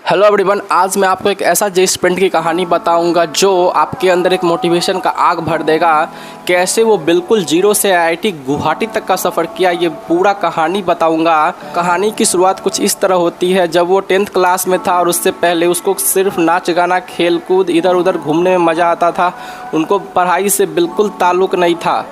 Hello everyone, आज मैं आपको एक ऐसा जे स्टूडेंट की कहानी बताऊंगा जो आपके अंदर एक मोटिवेशन का आग भर देगा। कैसे वो बिल्कुल जीरो से आईआईटी गुवाहाटी तक का सफ़र किया, ये पूरा कहानी बताऊंगा। कहानी की शुरुआत कुछ इस तरह होती है। जब वो 10th क्लास में था और उससे पहले उसको सिर्फ नाच गाना खेल कूद इधर उधर घूमने में मज़ा आता था। उनको पढ़ाई से बिल्कुल ताल्लुक़ नहीं था,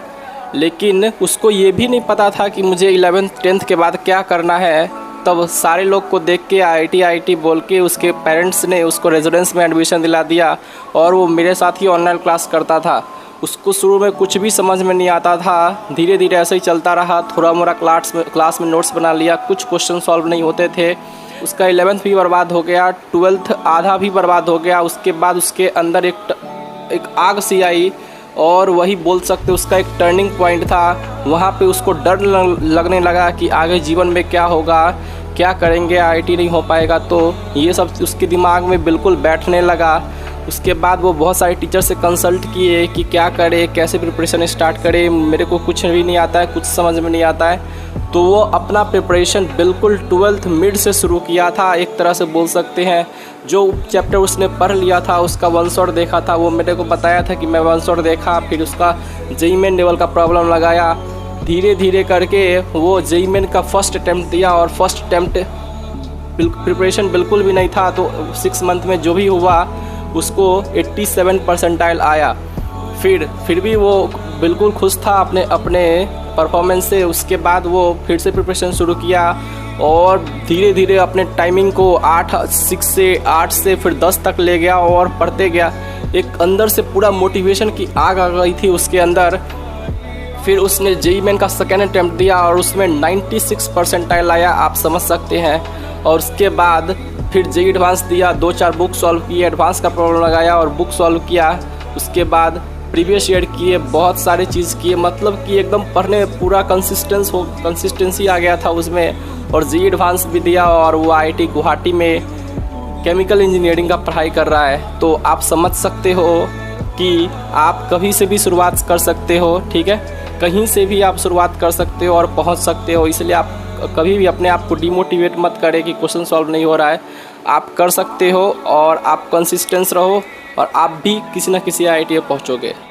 लेकिन उसको ये भी नहीं पता था कि मुझे 11th 10th के बाद क्या करना है। तब सारे लोग को देख के आईआईटी बोल के उसके पेरेंट्स ने उसको रेजिडेंस में एडमिशन दिला दिया और वो मेरे साथ ही ऑनलाइन क्लास करता था। उसको शुरू में कुछ भी समझ में नहीं आता था, धीरे धीरे ऐसे ही चलता रहा। थोड़ा मोड़ा क्लास में नोट्स बना लिया, कुछ क्वेश्चन सॉल्व नहीं होते थे। उसका 11th भी बर्बाद हो गया, 12th आधा भी बर्बाद हो गया। उसके बाद उसके अंदर एक आग सी आई और वही बोल सकते उसका एक टर्निंग पॉइंट था। वहाँ पे उसको डर लगने लगा कि आगे जीवन में क्या होगा, क्या करेंगे, आईआईटी नहीं हो पाएगा। तो ये सब उसके दिमाग में बिल्कुल बैठने लगा। उसके बाद वो बहुत सारे टीचर से कंसल्ट किए कि क्या करे, कैसे प्रिपरेशन स्टार्ट करे। मेरे को कुछ भी नहीं आता है, कुछ समझ में नहीं आता है। तो वो अपना प्रिपरेशन बिल्कुल 12th मिड से शुरू किया था, एक तरह से बोल सकते हैं। जो चैप्टर उसने पढ़ लिया था, उसका वन शॉट देखा था, वो मेरे को बताया था कि मैं वन शॉट देखा। फिर उसका जेईई मेन लेवल का प्रॉब्लम लगाया। धीरे धीरे करके वो जेईई मेन का फर्स्ट अटैम्प्ट दिया और फर्स्ट अटैम्प्ट प्रिपरेशन बिल्कुल भी नहीं था। तो 6 मंथ में जो भी हुआ उसको 87 परसेंटाइल आया। फिर भी वो बिल्कुल खुश था अपने परफॉर्मेंस से। उसके बाद वो फिर से प्रिपरेशन शुरू किया और धीरे धीरे अपने टाइमिंग को 8 से फिर 10 तक ले गया और पढ़ते गया। एक अंदर से पूरा मोटिवेशन की आग आ गई थी उसके अंदर। फिर उसने जेईई मेन का सेकेंड अटैम्प्ट दिया और उसमें 96 परसेंटाइल आया, आप समझ सकते हैं। और उसके बाद फिर जेईई एडवांस दिया, 2-4 बुक सॉल्व किए, एडवांस का प्रॉब्लम लगाया और बुक सॉल्व किया। उसके बाद प्रीवियस ईयर किए, बहुत सारे चीज़ किए, मतलब कि एकदम पढ़ने में पूरा कंसिस्टेंसी आ गया था उसमें। और जेईई एडवांस भी दिया और वो आईआईटी गुवाहाटी में केमिकल इंजीनियरिंग का पढ़ाई कर रहा है। तो आप समझ सकते हो कि आप कभी से भी शुरुआत कर सकते हो, ठीक है। कहीं से भी आप शुरुआत कर सकते हो और पहुंच सकते हो। इसलिए आप कभी भी अपने आप को डिमोटिवेट मत करें कि क्वेश्चन सॉल्व नहीं हो रहा है। आप कर सकते हो और आप कंसिस्टेंस रहो और आप भी किसी न किसी आईआईटी में पहुंचोगे।